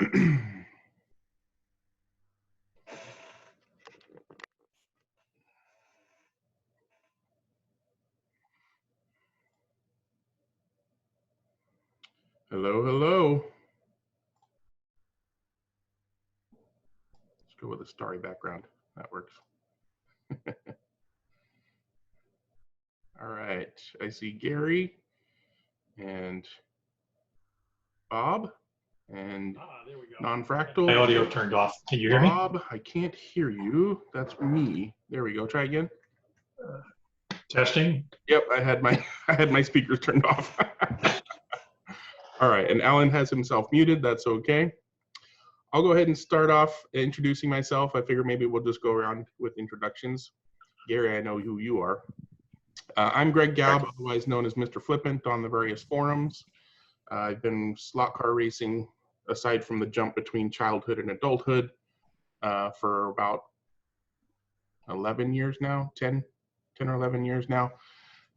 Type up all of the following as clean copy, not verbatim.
Hello, hello. Let's go with a starry background. That works. All right, I see Gary and Bob and there we go. non-fractal. My audio turned off. Can you hear me? Bob, I can't hear you. That's me. There we go. Try again. Testing. Yep, I had my speakers turned off. All right, and Alan has himself muted. That's okay. I'll go ahead and start off introducing myself. I figure maybe we'll just go around with introductions. Gary, I know who you are. I'm Greg Gaub, otherwise known as Mr. Flippant on the various forums. I've been slot car racing, aside from the jump between childhood and adulthood, for about 11 years now, 10 or 11 years now.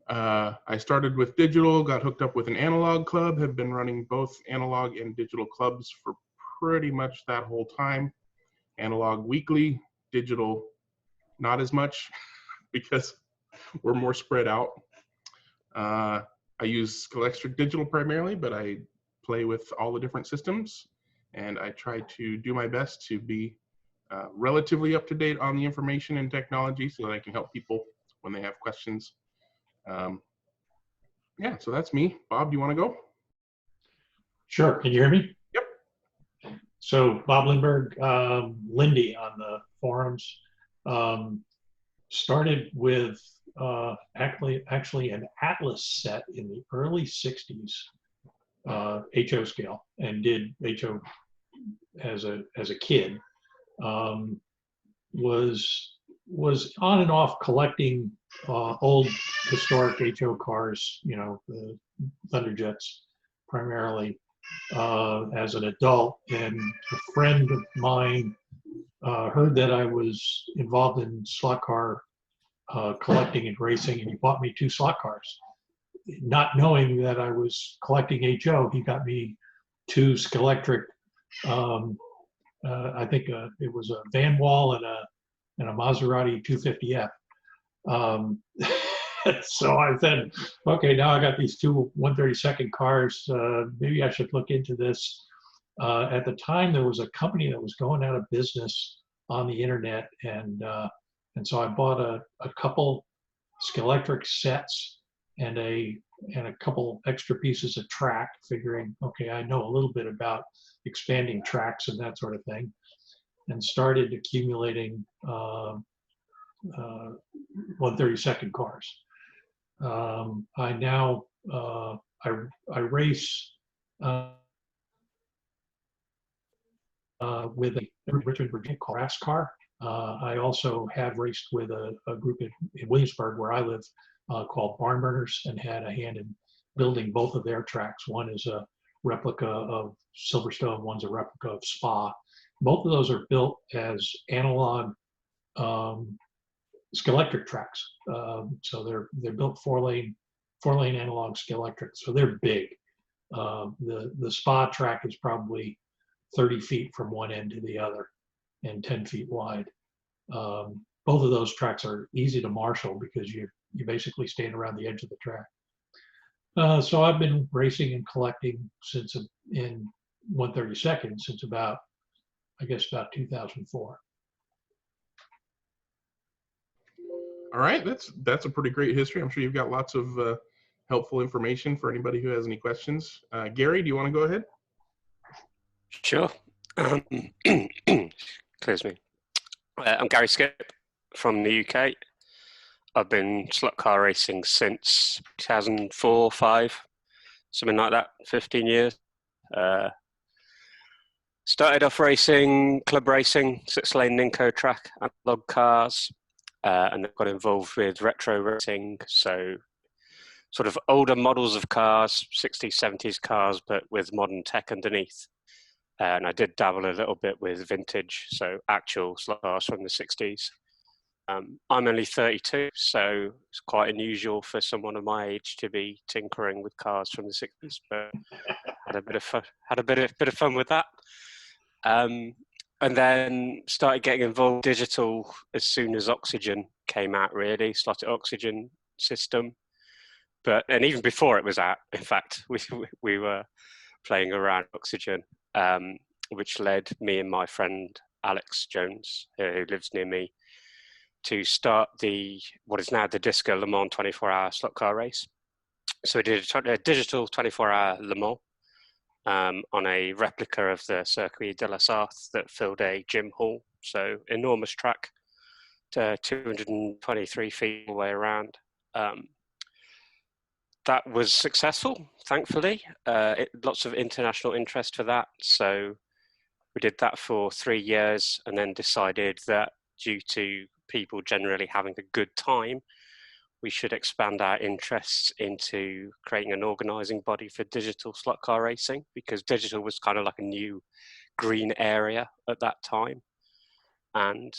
I started with digital, got hooked up with an analog club, have been running both analog and digital clubs for pretty much that whole time. Analog weekly, digital not as much because we're more spread out. I use Scalextric Digital primarily, but I play with all the different systems, and I try to do my best to be relatively up to date on the information and technology so that I can help people when they have questions. Yeah, so that's me. Bob, do you want to go? Sure. Can you hear me? Yep. So Bob Lindbergh, Lindy on the forums, started with actually an Atlas set in the early 60s, HO scale, and did HO as a kid. Was on and off collecting old historic HO cars, you know, the Thunderjets primarily, as an adult. And a friend of mine heard that I was involved in slot car collecting and racing, and he bought me 2 slot cars. Not knowing that I was collecting HO, he got me 2 Scalextric. I think it was a Van Wall and a Maserati 250F. So I said, okay, now I got these 2 132nd cars. Maybe I should look into this. At the time, there was a company that was going out of business on the internet, and so I bought a couple Scalextric sets and a couple extra pieces of track, figuring, okay, I know a little bit about expanding tracks and that sort of thing, and started accumulating 132nd cars. I now I race with a Richmond, Virginia called RASCAR. I also have raced with a group in Williamsburg, where I live, called Barn Burners, and had a hand in building both of their tracks. One is a replica of Silverstone, one's a replica of Spa. Both of those are built as analog Scalextric tracks. So they're built 4-lane analog Scalextric. So they're big. The Spa track is probably 30 feet from one end to the other and 10 feet wide. Both of those tracks are easy to marshal because you basically stand around the edge of the track. So I've been racing and collecting in 132nd since about 2004. All right, that's a pretty great history. I'm sure you've got lots of helpful information for anybody who has any questions. Gary, do you want to go ahead? Sure. Excuse me. I'm Gary Skip from the UK. I've been slot car racing since 2004, 5, something like that, 15 years. Started off racing, club racing, 6-lane Ninco track, analog cars, and got involved with retro racing, so sort of older models of cars, 60s, 70s cars, but with modern tech underneath. And I did dabble a little bit with vintage, so actual slot cars from the 60s. I'm only 32, so it's quite unusual for someone of my age to be tinkering with cars from the 60s, but had a bit of fun with that. And then started getting involved in digital as soon as Oxygen came out, really, started Oxygen system. And even before it was out, in fact, we were playing around Oxygen, which led me and my friend Alex Jones, who lives near me, to start what is now the Disco Le Mans 24-hour slot car race. So we did a digital 24-hour Le Mans on a replica of the Circuit de la Sarthe that filled a gym hall. So enormous track, 223 feet all the way around. That was successful, thankfully. Lots of international interest for that. So we did that for 3 years and then decided that due to people generally having a good time, we should expand our interests into creating an organizing body for digital slot car racing, because digital was kind of like a new green area at that time. And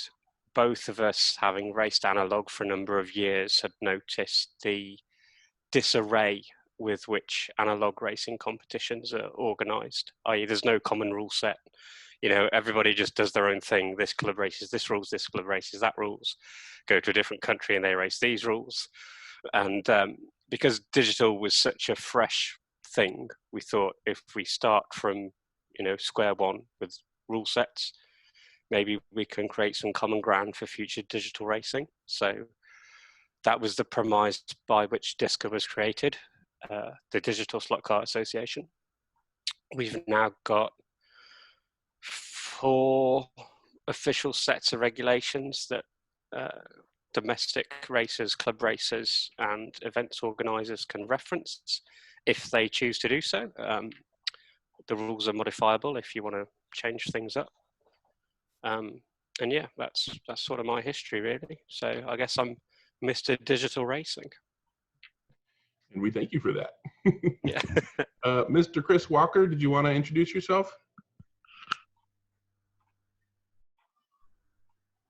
both of us, having raced analog for a number of years, had noticed the disarray with which analog racing competitions are organized, i.e. there's no common rule set. You know, everybody just does their own thing. This club races this rules, this club races that rules. Go to a different country and they race these rules. And because digital was such a fresh thing, we thought if we start from, square one with rule sets, maybe we can create some common ground for future digital racing. So that was the premise by which DISCA was created, the Digital Slot Car Association. We've now got 4 official sets of regulations that domestic racers, club racers, and events organisers can reference if they choose to do so. The rules are modifiable if you want to change things up. And yeah, that's sort of my history, really. So I guess I'm Mr. Digital Racing. And we thank you for that. Yeah. Mr. Chris Walker, did you want to introduce yourself?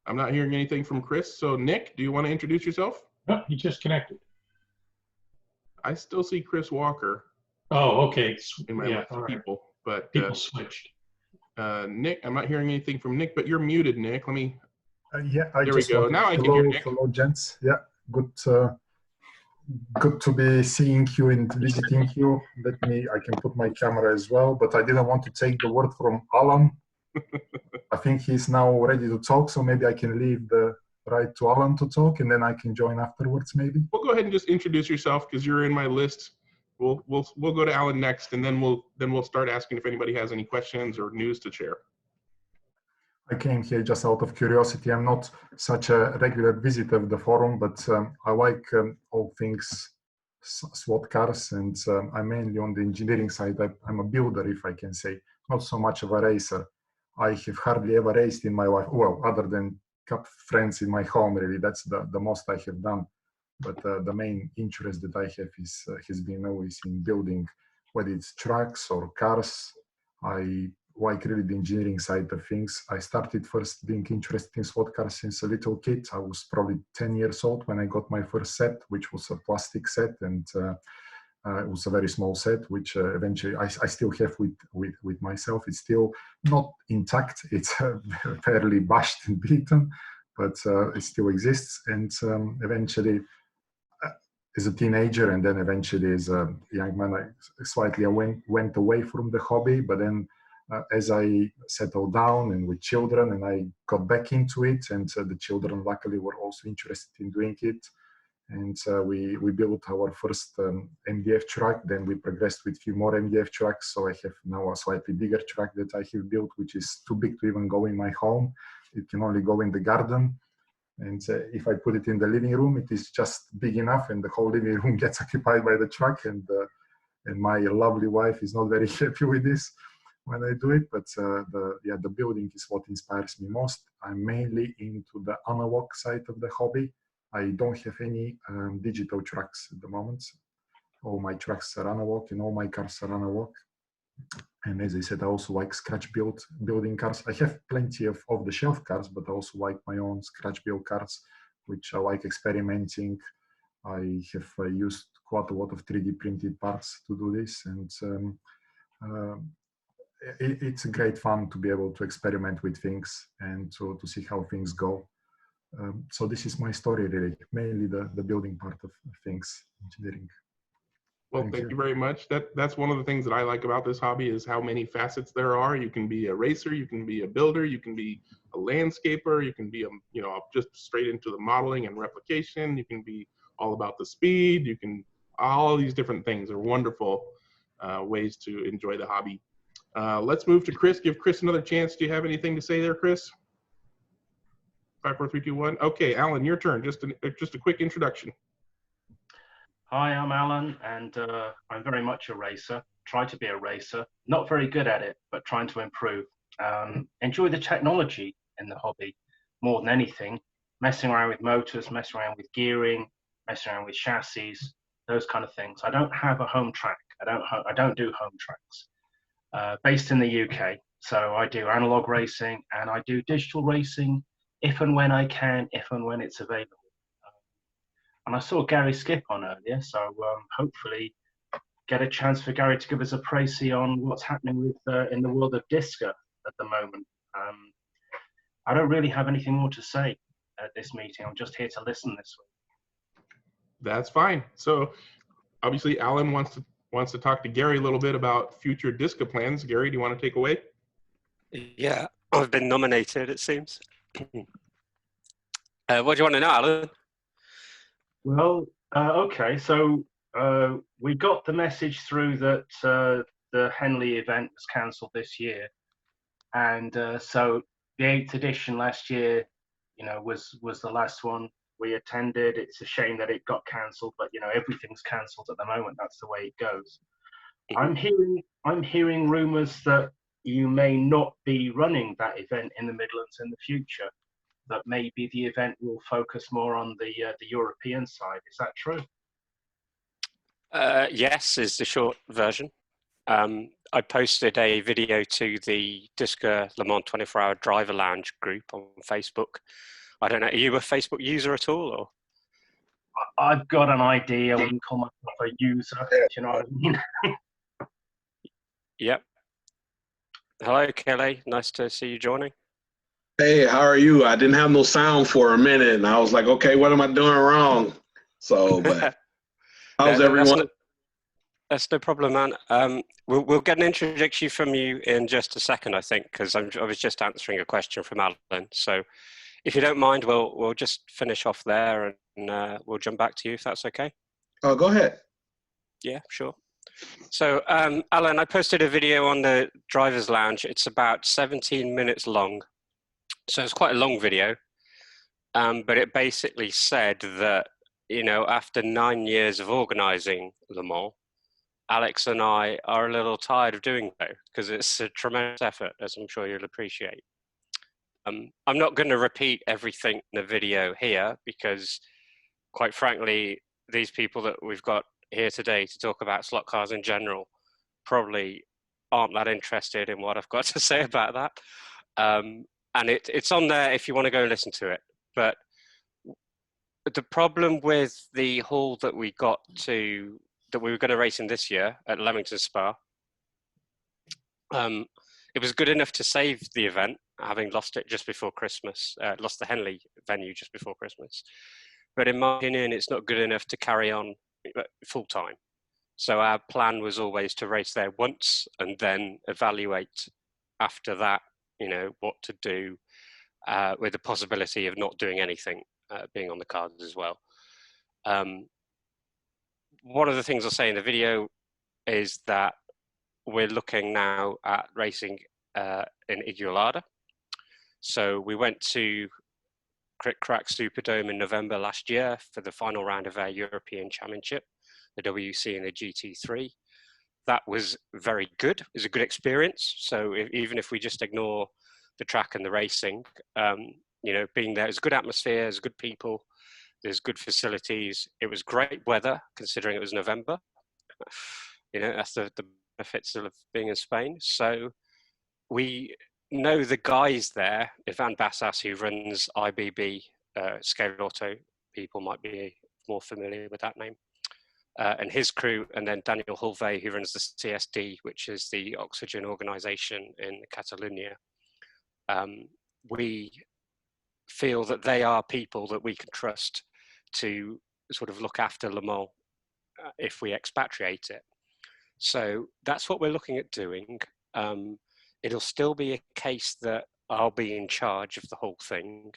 I'm not hearing anything from Chris. So Nick, do you want to introduce yourself? No, he just connected. I still see Chris Walker Oh, okay. in my list of people, but people switched. Nick, I'm not hearing anything from Nick, but you're muted, Nick. Let me. Yeah, there we go. Now I can hear Nick. Hello, gents. Yeah, good to be seeing you and visiting you. I can put my camera as well, but I didn't want to take the word from Alan. I think he's now ready to talk, so maybe I can leave the right to Alan to talk, and then I can join afterwards, maybe. We'll go ahead and just introduce yourself because you're in my list. We'll go to Alan next, and then we'll start asking if anybody has any questions or news to share. I came here just out of curiosity. I'm not such a regular visitor of the forum, but I like all things SWAT cars, and I'm mainly on the engineering side. I'm a builder, if I can say, not so much of a racer. I have hardly ever raced in my life, well, other than a couple of friends in my home, really. That's the most I have done. But the main interest that I have has been always in building, whether it's trucks or cars. I like really the engineering side of things. I started first being interested in SWAT cars since a little kid. I was probably 10 years old when I got my first set, which was a plastic set, and it was a very small set, which eventually I still have with myself. It's still not intact. It's fairly bashed and beaten, but it still exists. And eventually, as a teenager, and then eventually as a young man, I went away from the hobby. But then as I settled down and with children, and I got back into it, and the children luckily were also interested in doing it. And we built our first MDF truck. Then we progressed with a few more MDF trucks. So I have now a slightly bigger truck that I have built, which is too big to even go in my home. It can only go in the garden. And if I put it in the living room, it is just big enough, and the whole living room gets occupied by the truck. And my lovely wife is not very happy with this when I do it. But the building is what inspires me most. I'm mainly into the analog side of the hobby. I don't have any digital trucks at the moment. All my trucks are analog, and all my cars are analog. And as I said, I also like scratch building cars. I have plenty of off-the-shelf cars, but I also like my own scratch build cars, which I like experimenting. I have used quite a lot of 3D printed parts to do this. And it's a great fun to be able to experiment with things and to see how things go. So this is my story, really, mainly the building part of things, engineering. Well, thank you very much. That's one of the things that I like about this hobby is how many facets there are. You can be a racer, you can be a builder, you can be a landscaper, you can be just straight into the modeling and replication. You can be all about the speed. You can all these different things are wonderful ways to enjoy the hobby. Let's move to Chris. Give Chris another chance. Do you have anything to say there, Chris? 5, 4, 3, 2, 1. Okay, Alan, your turn. Just a quick introduction. Hi, I'm Alan, and I'm very much a racer. Try to be a racer. Not very good at it, but trying to improve. Enjoy the technology in the hobby more than anything. Messing around with motors, messing around with gearing, messing around with chassis, those kind of things. I don't have a home track. I don't do home tracks. Based in the UK, so I do analog racing and I do digital racing if and when I can, if and when it's available. And I saw Gary Skip on earlier, so hopefully get a chance for Gary to give us a précis on what's happening with in the world of DISCA at the moment. I don't really have anything more to say at this meeting. I'm just here to listen this week. That's fine. So obviously Alan wants to talk to Gary a little bit about future DISCA plans. Gary, do you want to take away? Yeah, I've been nominated, it seems. What do you want to know, Alan? Well, okay, so we got the message through that the Henley event was cancelled this year, and so the 8th edition last year, was the last one we attended. It's a shame that it got cancelled, but everything's cancelled at the moment. That's the way it goes. I'm hearing rumours that you may not be running that event in the Midlands in the future. That maybe the event will focus more on the European side. Is that true? Yes, is the short version. I posted a video to the DISCA Le Mans 24-hour driver lounge group on Facebook. I don't know, are you a Facebook user at all? Or? I've got an idea. I wouldn't call myself a user. Do you know what I mean? Yep. Hello, Kelly. Nice to see you joining. Hey, how are you? I didn't have no sound for a minute, and I was like, okay, what am I doing wrong? So, but how's everyone? That's no problem, man. We'll get an introduction from you in just a second, I think, because I was just answering a question from Alan. So if you don't mind, we'll just finish off there and we'll jump back to you if that's okay. Oh, go ahead. Yeah, sure. So, Alan, I posted a video on the driver's lounge. It's about 17 minutes long. So it's quite a long video, but it basically said that, after 9 years of organizing Le Mans, Alex and I are a little tired of doing so because it's a tremendous effort, as I'm sure you'll appreciate. I'm not going to repeat everything in the video here because, quite frankly, these people that we've got here today to talk about slot cars in general probably aren't that interested in what I've got to say about that. And it's on there if you want to go and listen to it. But the problem with the hall that we were going to race in this year at Leamington Spa, it was good enough to save the event, having lost it just before Christmas, lost the Henley venue just before Christmas. But in my opinion, it's not good enough to carry on full time. So our plan was always to race there once and then evaluate after that, what to do with the possibility of not doing anything, being on the cards as well. One of the things I'll say in the video is that we're looking now at racing in Igualada. So we went to Crit Crack Superdome in November last year for the final round of our European Championship, the WC and the GT3. That was very good. It was a good experience. So even if we just ignore the track and the racing, being there, it's a good atmosphere, there's good people, there's good facilities. It was great weather considering it was November. That's the benefits of being in Spain. So we know the guys there, Ivan Bassas, who runs IBB, Scale Auto, people might be more familiar with that name. and his crew, and then Daniel Hulve, who runs the CSD, which is the oxygen organization in Catalonia. We feel that they are people that we can trust to sort of look after Le Mans if we expatriate it. So that's what we're looking at doing. It'll still be a case that I'll be in charge of the whole thing.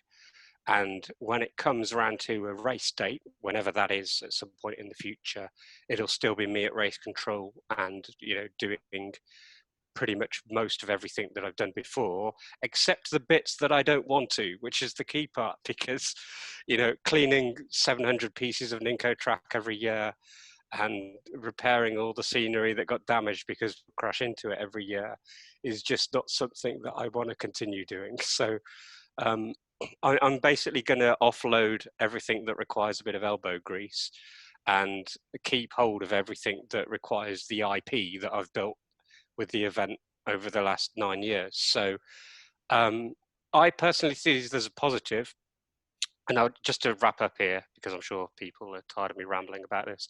And when it comes around to a race date, whenever that is at some point in the future, it'll still be me at race control and, you know, doing pretty much most of everything that I've done before, except the bits that I don't want to, which is the key part, because, you know, cleaning 700 pieces of Ninco track every year and repairing all the scenery that got damaged because we crash into it every year is just not something that I want to continue doing. So I'm basically going to offload everything that requires a bit of elbow grease and keep hold of everything that requires the IP that I've built with the event over the last 9 years. So I personally see this as a positive. And now, just to wrap up here, because I'm sure people are tired of me rambling about this,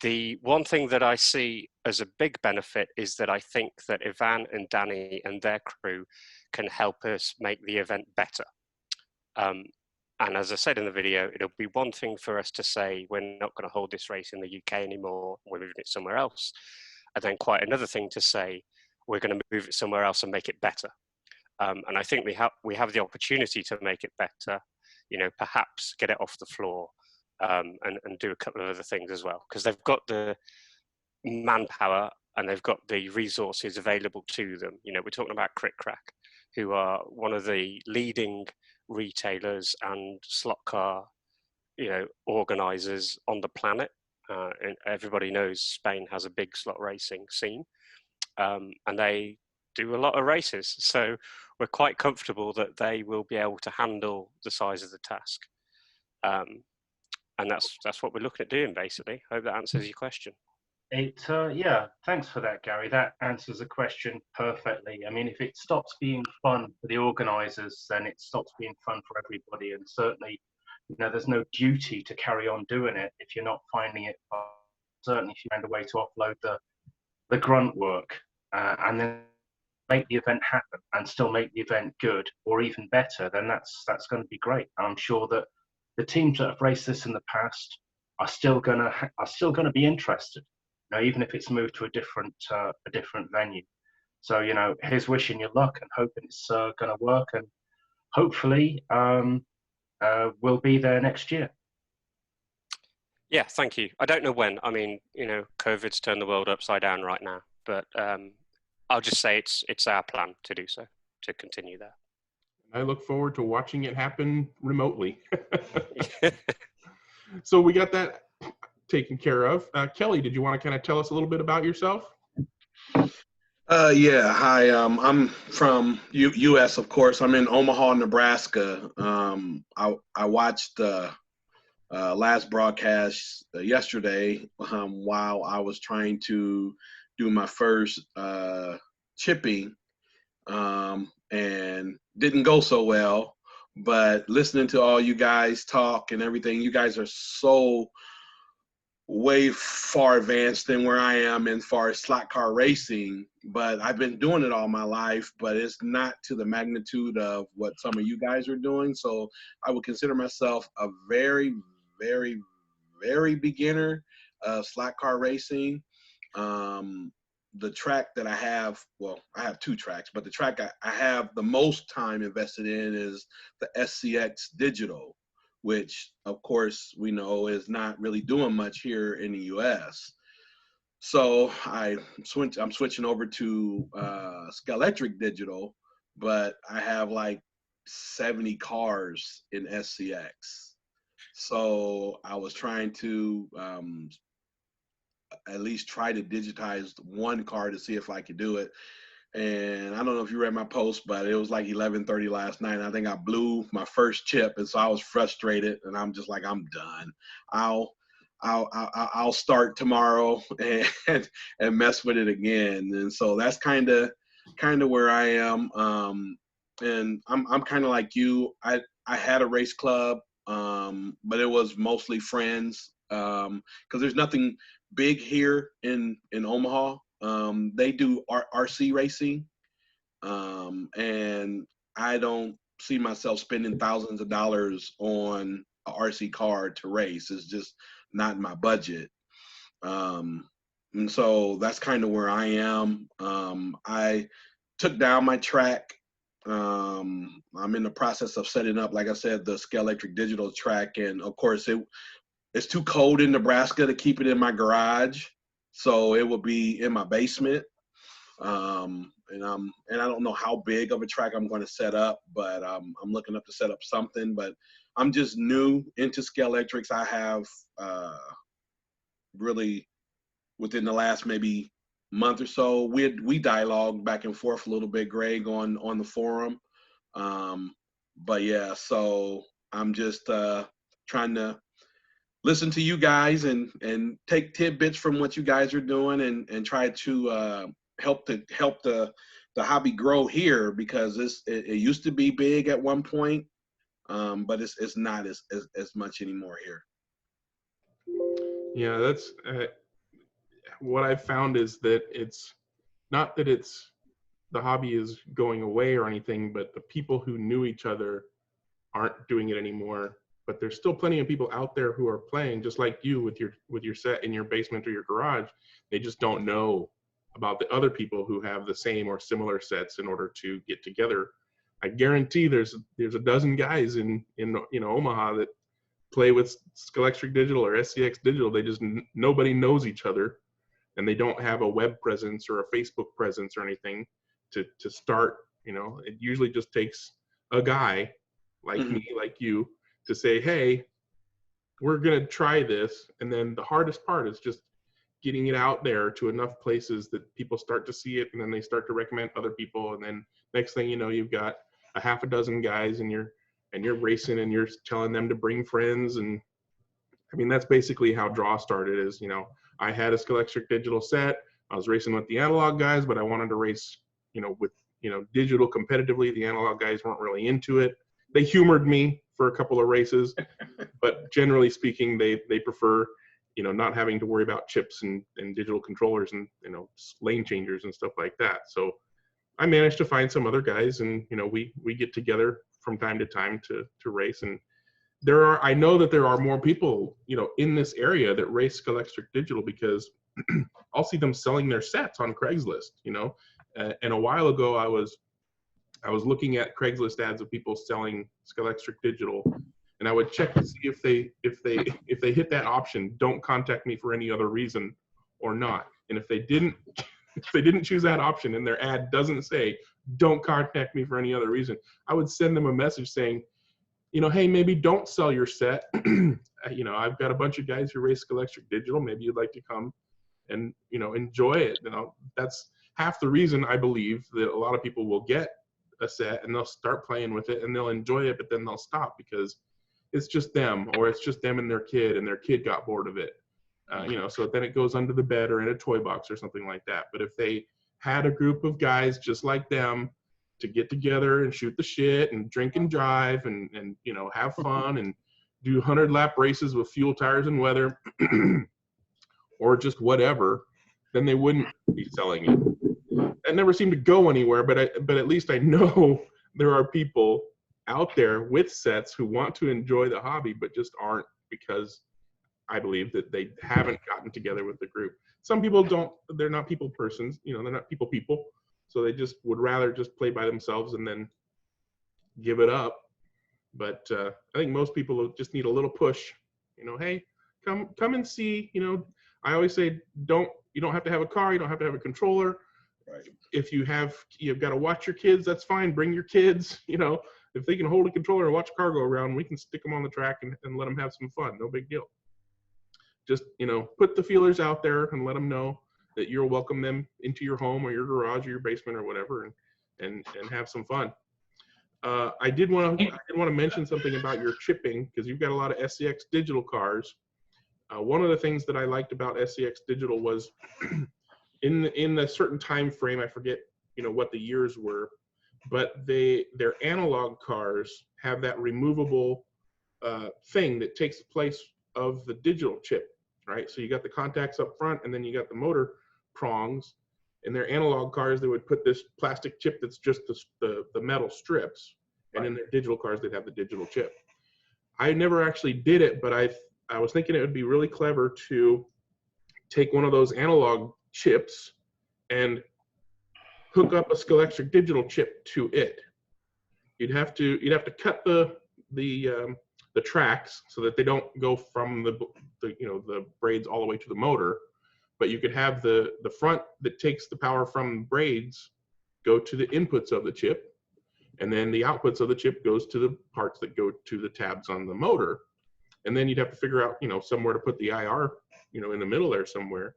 the one thing that I see as a big benefit is that I think that Ivan and Danny and their crew can help us make the event better. And as I said in the video, it'll be one thing for us to say, we're not going to hold this race in the UK anymore, we're moving it somewhere else. And then quite another thing to say, we're going to move it somewhere else and make it better. And I think we have the opportunity to make it better, you know, perhaps get it off the floor and do a couple of other things as well, because they've got the manpower and they've got the resources available to them. You know, we're talking about Crit Crack, who are one of the leading retailers and slot car, you know, organizers on the planet. And everybody knows Spain has a big slot racing scene, and they do a lot of races. So we're quite comfortable that they will be able to handle the size of the task. And that's what we're looking at doing, basically. Hope that answers your question. Yeah, thanks for that, Gary. That answers the question perfectly. I mean, if it stops being fun for the organizers, then it stops being fun for everybody. And certainly, you know, there's no duty to carry on doing it if you're not finding it fun. Certainly, if you find a way to offload the grunt work and then make the event happen and still make the event good or even better, then that's going to be great. And I'm sure that the teams that have raced this in the past are still gonna be interested, you know, even if it's moved to a different venue. So, you know, here's wishing you luck and hoping it's gonna work, and hopefully we'll be there next year. Yeah, thank you. I don't know when. I mean, you know, COVID's turned the world upside down right now, but I'll just say it's our plan to do so, to continue there. I look forward to watching it happen remotely. So we got that taken care of. Kelly, did you want to kind of tell us a little bit about yourself? Yeah, hi. I'm from U.S., of course. I'm in Omaha, Nebraska. I watched the last broadcast yesterday while I was trying to do my first chipping, and didn't go so well. But listening to all you guys talk and everything, you guys are so way far advanced than where I am as far as slot car racing. But I've been doing it all my life, but it's not to the magnitude of what some of you guys are doing. So I would consider myself a very, very, very beginner slot car racing. The track that I have, well, I have two tracks, but the track I have the most time invested in is the SCX Digital, which of course we know is not really doing much here in the US. So I'm switching over to Scalextric Digital, but I have like 70 cars in SCX. So I was trying to at least try to digitize one car to see if I could do it. And I don't know if you read my post, but it was like 11:30 last night. And I think I blew my first chip, and so I was frustrated. And I'm just like, I'm done. I'll start tomorrow and mess with it again. And so that's kind of where I am. And I'm kind of like you. I had a race club, but it was mostly friends. because there's nothing big here in Omaha. They do RC racing, and I don't see myself spending thousands of dollars on a RC car to race. It's just not in my budget. And so that's kind of where I am. I took down my track. I'm in the process of setting up, like I said, the Scalextric Digital track. And of course, it's too cold in Nebraska to keep it in my garage. So it will be in my basement. And I don't know how big of a track I'm going to set up, but I'm looking up to set up something. But I'm just new into Scalextrics. I have really within the last maybe month or so, we dialogued back and forth a little bit, Greg, on the forum. But yeah, so I'm just trying to listen to you guys and take tidbits from what you guys are doing and try to help the hobby grow here, because it used to be big at one point, but it's not as much anymore here. Yeah, that's what I've found is that it's not that the hobby is going away or anything, but the people who knew each other aren't doing it anymore. But there's still plenty of people out there who are playing just like you with your set in your basement or your garage. They just don't know about the other people who have the same or similar sets in order to get together. I guarantee there's a dozen guys in Omaha that play with Scalextric Digital or SCX Digital. They just nobody knows each other, and they don't have a web presence or a Facebook presence or anything to start. It usually just takes a guy like me, like you, to say, hey, we're going to try this. And then the hardest part is just getting it out there to enough places that people start to see it, and then they start to recommend other people. And then next thing you know, you've got a half a dozen guys and you're racing and you're telling them to bring friends. And I mean, that's basically how Draw started is, I had a Scalextric Digital set. I was racing with the analog guys, but I wanted to race, with, digital competitively. The analog guys weren't really into it. They humored me for a couple of races, but generally speaking, they prefer, not having to worry about chips and digital controllers and, lane changers and stuff like that. So I managed to find some other guys, and, we get together from time to time to race. And I know that there are more people, in this area that race Scalextric Digital, because I'll see them selling their sets on Craigslist, and a while ago I was looking at Craigslist ads of people selling Scalextric Digital, and I would check to see if they hit that option, don't contact me for any other reason, or not. And if they didn't choose that option and their ad doesn't say don't contact me for any other reason, I would send them a message saying, hey, maybe don't sell your set. I've got a bunch of guys who race Scalextric Digital. Maybe you'd like to come and, enjoy it. That's half the reason I believe that a lot of people will get a set and they'll start playing with it and they'll enjoy it, but then they'll stop because it's just them, or it's just them and their kid got bored of it. So then it goes under the bed or in a toy box or something like that. But if they had a group of guys just like them to get together and shoot the shit and drink and drive and have fun and do 100-lap races with fuel, tires, and weather, or just whatever, then they wouldn't be selling it. That never seemed to go anywhere, but at least I know there are people out there with sets who want to enjoy the hobby, but just aren't, because I believe that they haven't gotten together with the group. Some people don't, they're not people persons, they're not people. So they just would rather just play by themselves and then give it up. But I think most people just need a little push, hey, come and see, I always say, you don't have to have a car, you don't have to have a controller. Right. If you've got to watch your kids, that's fine. Bring your kids, if they can hold a controller and watch a car go around, we can stick them on the track and let them have some fun. No big deal. Just, put the feelers out there and let them know that you'll welcome them into your home or your garage or your basement or whatever, and have some fun. I did want to mention something about your chipping, because you've got a lot of SCX Digital cars. One of the things that I liked about SCX Digital was in a certain time frame, I forget what the years were, but their analog cars have that removable thing that takes place of the digital chip, right? So you got the contacts up front, and then you got the motor prongs. In their analog cars, they would put this plastic chip that's just the metal strips, and in their digital cars, they'd have the digital chip. I never actually did it, but I was thinking it would be really clever to take one of those analog chips and hook up a Scalextric digital chip to it. You'd have to cut the tracks so that they don't go from the braids all the way to the motor, but you could have the front that takes the power from braids go to the inputs of the chip, and then the outputs of the chip goes to the parts that go to the tabs on the motor. And then you'd have to figure out, somewhere to put the IR, in the middle there somewhere.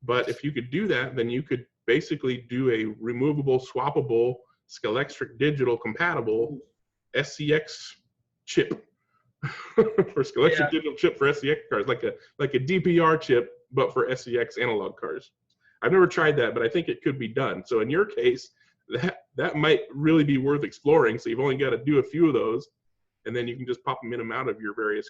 But if you could do that, then you could basically do a removable, swappable, Scalextric digital compatible SCX chip or Scalextric digital chip for SCX cars, like a DPR chip, but for SCX analog cars. I've never tried that, but I think it could be done. So in your case, that might really be worth exploring. So you've only got to do a few of those, and then you can just pop them in and out of your various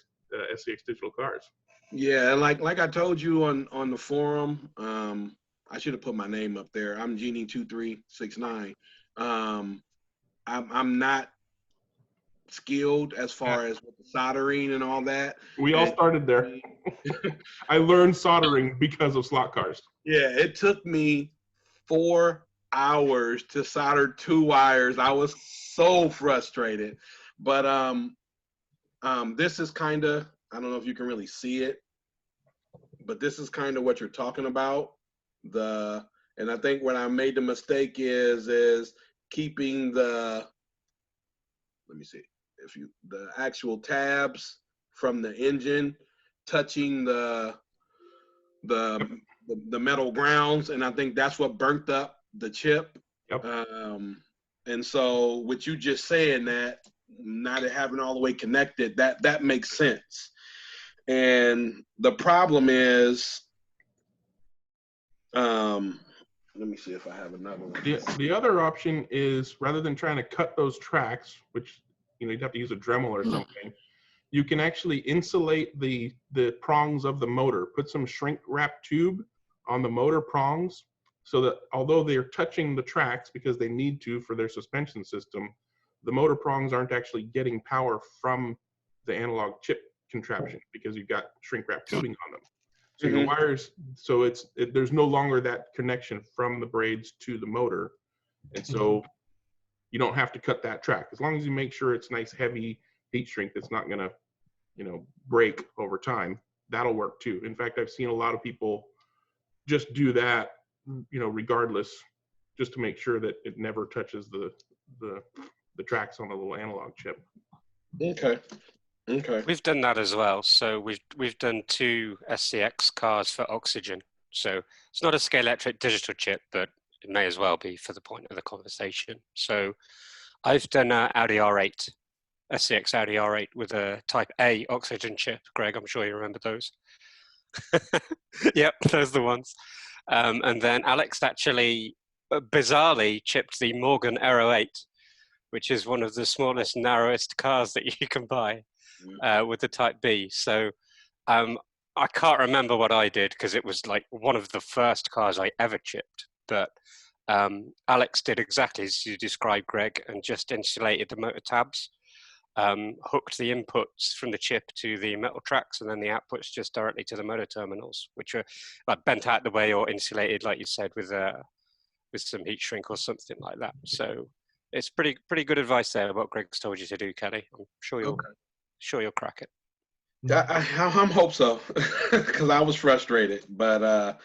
SCX digital cars. Yeah, and like I told you on the forum, I should have put my name up there. I'm Genie2369. I'm not skilled as far as with the soldering and all that. We all started there. I learned soldering because of slot cars. Yeah, it took me 4 hours to solder 2 wires. I was so frustrated. But this is kind of, I don't know if you can really see it, but this is kind of what you're talking about. And I think what I made the mistake is keeping the actual tabs from the engine touching the metal grounds, and I think that's what burnt up the chip. Yep. And so with you just saying that, not having all the way connected, that makes sense. And the problem is, let me see if I have another one. The other option is, rather than trying to cut those tracks, which you'd have to use a Dremel or something, you can actually insulate the prongs of the motor. Put some shrink wrap tube on the motor prongs, so that although they're touching the tracks because they need to for their suspension system, the motor prongs aren't actually getting power from the analog chip contraption because you've got shrink wrap tubing on them. So your wires, so there's no longer that connection from the braids to the motor, and so you don't have to cut that track as long as you make sure it's nice heavy heat shrink that's not gonna break over time. That'll work too. In fact, I've seen a lot of people just do that regardless, just to make sure that it never touches the tracks on the little analog chip. Okay. We've done that as well. So we've done 2 SCX cars for oxygen. So it's not a Scalextric digital chip, but it may as well be for the point of the conversation. So I've done Audi R8, SCX Audi R8 with a Type A oxygen chip. Greg, I'm sure you remember those. Yep, those are the ones. And then Alex actually bizarrely chipped the Morgan Aero 8, which is one of the smallest, narrowest cars that you can buy with the Type B. So I can't remember what I did because it was like one of the first cars I ever chipped. But Alex did exactly as you described, Greg, and just insulated the motor tabs, hooked the inputs from the chip to the metal tracks, and then the outputs just directly to the motor terminals, which are like bent out the way or insulated, like you said, with some heat shrink or something like that. So it's pretty good advice there. What Greg's told you to do, Kelly. I'm sure you'll crack it. I hope so, because I was frustrated. But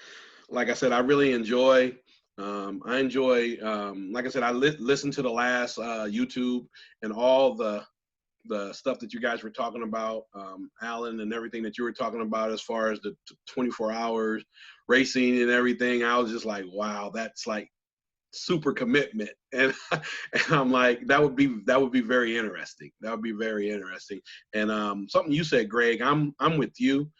like I said, I really enjoy. Like I said, I listened to the last YouTube and all the stuff that you guys were talking about, Alan, and everything that you were talking about as far as the 24 hours racing and everything. I was just like, wow, that's like super commitment. And I'm like, that would be very interesting. That would be very interesting. And something you said, Greg, I'm with you.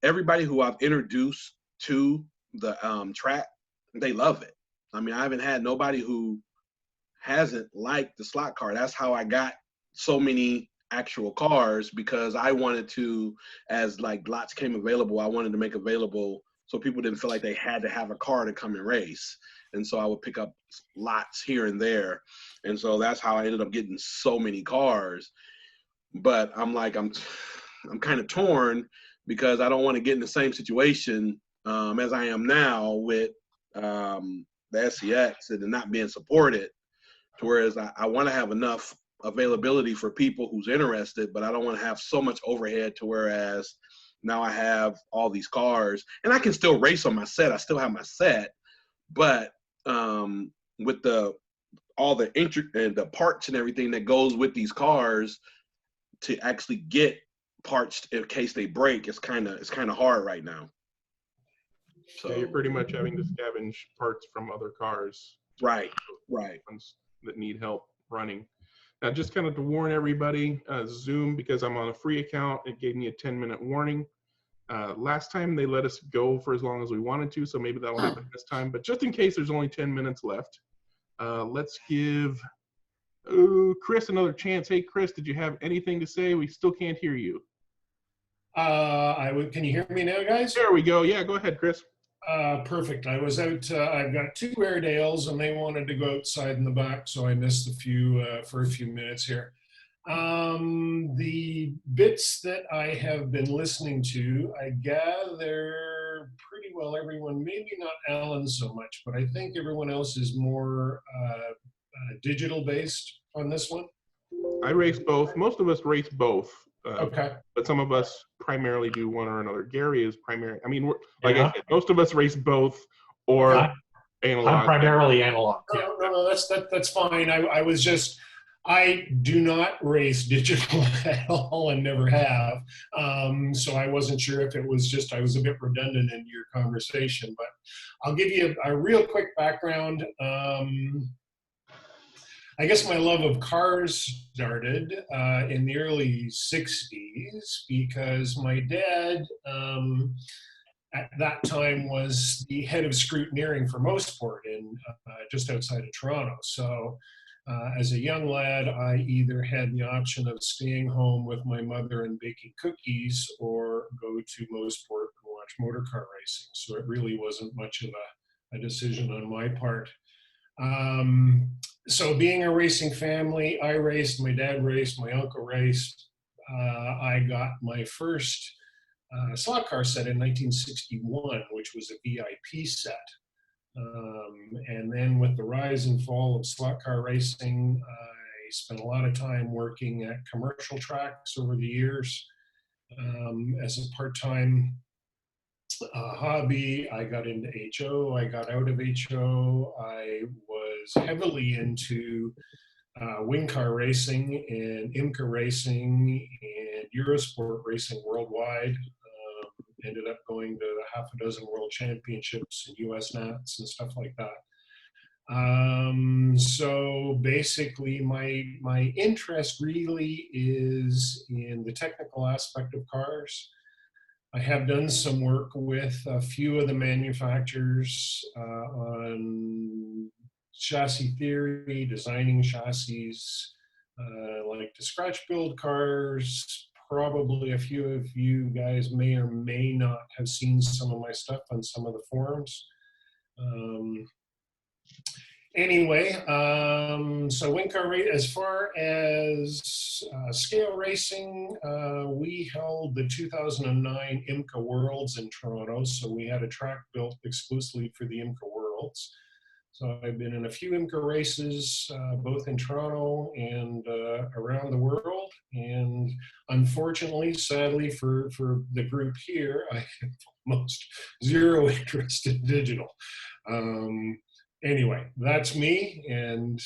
Everybody who I've introduced to the track, they love it. I mean, I haven't had nobody who hasn't liked the slot car. That's how I got so many actual cars because I wanted to, as like lots came available, I wanted to make available so people didn't feel like they had to have a car to come and race. And so I would pick up lots here and there. And so that's how I ended up getting so many cars. But I'm like, I'm kind of torn because I don't want to get in the same situation as I am now with the SCX and not being supported. To whereas I want to have enough availability for people who's interested, but I don't want to have so much overhead to whereas now I have all these cars and I can still race on my set. I still have my set, but with all the parts and everything that goes with these cars to actually get parts in case they break, it's kind of hard right now. So Yeah, you're pretty much having to scavenge parts from other cars. right. Ones that need help running. Now, just kind of to warn everybody, Zoom, because I'm on a free account, it gave me a 10-minute warning. Last time they let us go for as long as we wanted to, so maybe that'll happen this time. But just in case there's only 10 minutes left, let's give Chris another chance. Hey, Chris, did you have anything to say? We still can't hear you. Can you hear me now, guys? There we go. Yeah, go ahead, Chris. Perfect. I was out, I've got 2 Airedales and they wanted to go outside in the back, so I missed for a few minutes here. The bits that I have been listening to, I gather pretty well everyone, maybe not Alan so much, but I think everyone else is more digital based on this one. I race both. Most of us race both. Okay. But some of us primarily do one or another. Gary is primary. I mean, like Yeah. I said, most of us race both or analog. I'm primarily analog. Yeah. No, that's fine. I do not race digital at all and never have. So I wasn't sure if it was I was a bit redundant in your conversation, but I'll give you a real quick background. I guess my love of cars started in the early 60s because my dad at that time was the head of scrutineering for Mosport in just outside of Toronto. So as a young lad, I either had the option of staying home with my mother and baking cookies or go to Mosport and watch motor car racing. So it really wasn't much of a decision on my part. So being a racing family, I raced, my dad raced, my uncle raced. I got my first slot car set in 1961, which was a VIP set. And then with the rise and fall of slot car racing, I spent a lot of time working at commercial tracks over the years. As a part-time hobby, I got into HO, I got out of HO, I was heavily into wing car racing and IMCA racing and Eurosport racing worldwide. Ended up going to half a dozen world championships and US Nats and stuff like that. So basically my interest really is in the technical aspect of cars. I have done some work with a few of the manufacturers on chassis theory, designing chassis, like to scratch build cars. Probably a few of you guys may or may not have seen some of my stuff on some of the forums. Anyway, so wing car race, as far as scale racing, we held the 2009 IMCA Worlds in Toronto. So we had a track built exclusively for the IMCA Worlds. So I've been in a few IMCA races, both in Toronto and around the world. And unfortunately, sadly for the group here, I have almost zero interest in digital. Anyway, that's me, and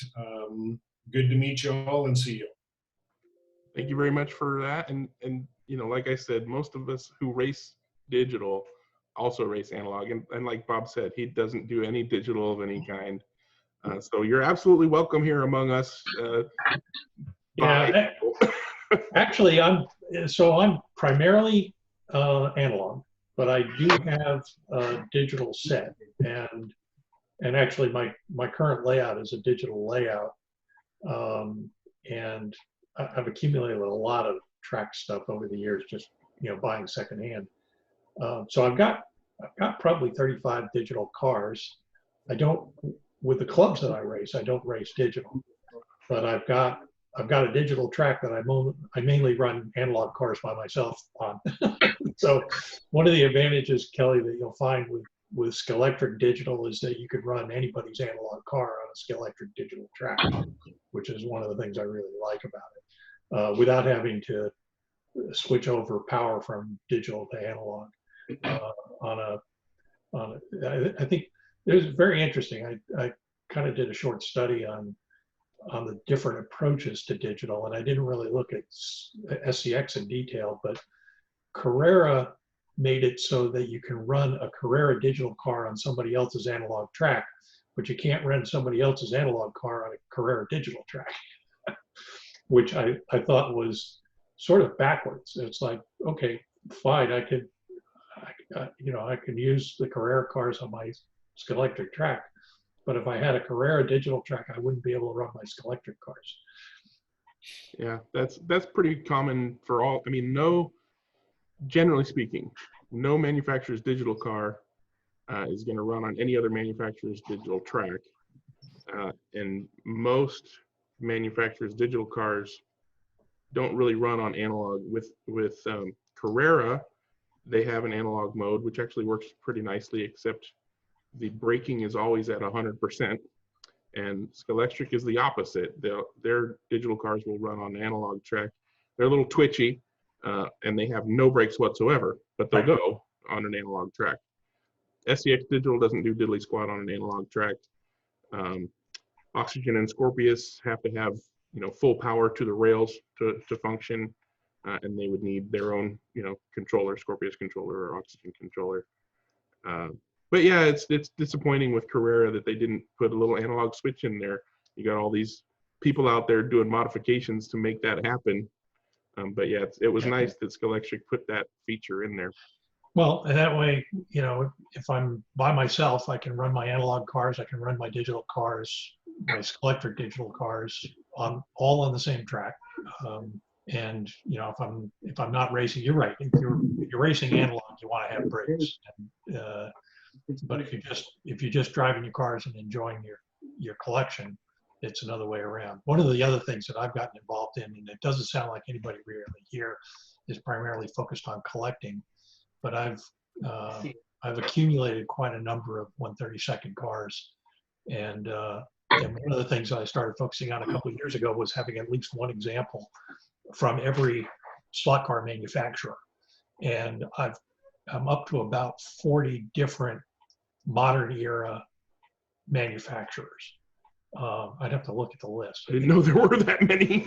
good to meet you all and see you. Thank you very much for that. And you know, like I said, most of us who race digital also race analog. And like Bob said, he doesn't do any digital of any kind. So you're absolutely welcome here among us. Yeah, actually, I'm primarily analog, but I do have a digital set, and actually my current layout is a digital layout, and I've accumulated a lot of track stuff over the years, just buying secondhand. So I've got probably 35 digital cars. I don't, with the clubs that I race, I don't race digital, but I've got a digital track that I mainly run analog cars by myself on. So one of the advantages, Kelly, that you'll find with Scalextric digital is that you could run anybody's analog car on a Scalextric digital track, which is one of the things I really like about it, without having to switch over power from digital to analog. I think it was very interesting. I kind of did a short study on the different approaches to digital, and I didn't really look at SCX in detail, but Carrera made it so that you can run a Carrera digital car on somebody else's analog track, but you can't run somebody else's analog car on a Carrera digital track, which I thought was sort of backwards. It's like, okay, fine, I could use the Carrera cars on my Scalextric track, but if I had a Carrera digital track, I wouldn't be able to run my Scalextric cars. Yeah, that's pretty common for all. I mean, generally speaking, no manufacturer's digital car is going to run on any other manufacturer's digital track, and most manufacturers' digital cars don't really run on analog. With Carrera, they have an analog mode, which actually works pretty nicely, except the braking is always at 100%. And Scalextric is the opposite. Their digital cars will run on analog track. They're a little twitchy, and they have no brakes whatsoever, but they'll go on an analog track. SCX Digital doesn't do diddly squat on an analog track. Oxygen and Scorpius have to have full power to the rails to function, and they would need their own controller, Scorpius controller or Oxygen controller. But yeah, it's disappointing with Carrera that they didn't put a little analog switch in there. You got all these people out there doing modifications to make that happen. But yeah, it was nice that Scalextric put that feature in there. Well, and that way, if I'm by myself, I can run my analog cars, I can run my digital cars, my Scalextric digital cars all on the same track. And if I'm not racing, you're right. If you're racing analog, you want to have brakes. But if you're just driving your cars and enjoying your collection, it's another way around. One of the other things that I've gotten involved in, and it doesn't sound like anybody really here is primarily focused on collecting, but I've accumulated quite a number of 132nd cars, and one of the things I started focusing on a couple of years ago was having at least one example from every slot car manufacturer, and I'm up to about 40 different modern era manufacturers. I'd have to look at the list. I didn't know there were that many.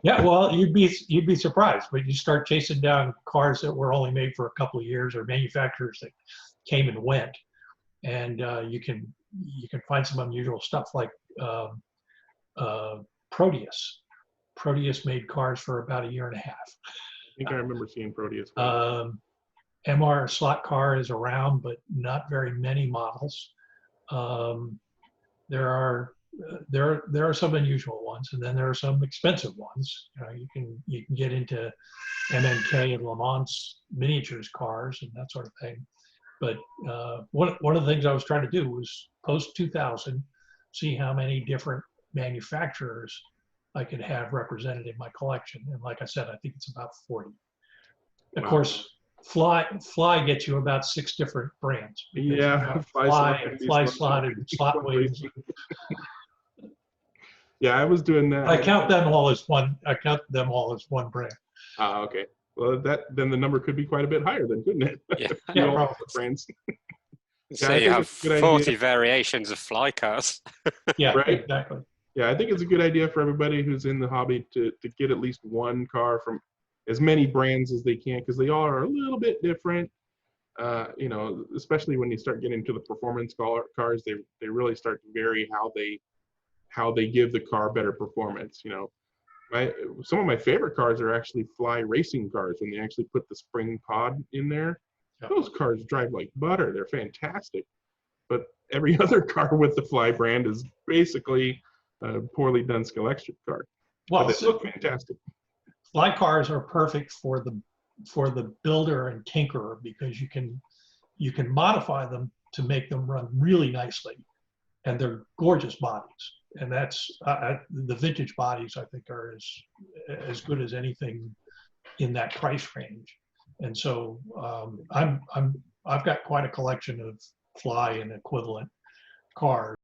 Yeah, well, you'd be surprised when you start chasing down cars that were only made for a couple of years, or manufacturers that came and went, and you can find some unusual stuff like Proteus. Proteus made cars for about a year and a half. I think I remember seeing Proteus. MR slot car is around, but not very many models. There are some unusual ones, and then there are some expensive ones. You can get into MNK and Le Mans miniatures cars and that sort of thing. But one of the things I was trying to do was post 2000, see how many different manufacturers I could have represented in my collection. And like I said, I think it's about 40. Of course, Fly gets you about 6 different brands. Yeah, Fly slotted, slot waves. Yeah, I was doing that. I count them all as one. I count them all as one brand. Okay. Well, then the number could be quite a bit higher, then, couldn't it? Yeah, probably. Brands. So I you think have it's a good 40 idea. variations of fly cars. Yeah, Right. exactly. Yeah, I think it's a good idea for everybody who's in the hobby to get at least one car from as many brands as they can, because they all are a little bit different. Especially when you start getting to the performance cars, they really start to vary how they give the car better performance. Some of my favorite cars are actually Fly racing cars when they actually put the spring pod in there. Yeah. Those cars drive like butter. They're fantastic. But every other car with the Fly brand is basically a poorly done Scalextric car. Well, But they look fantastic. fly cars are perfect for the builder and tinkerer because you can modify them to make them run really nicely, and they're gorgeous bodies. And that's the vintage bodies I think are as good as anything in that price range. And so I've got quite a collection of fly and equivalent cars.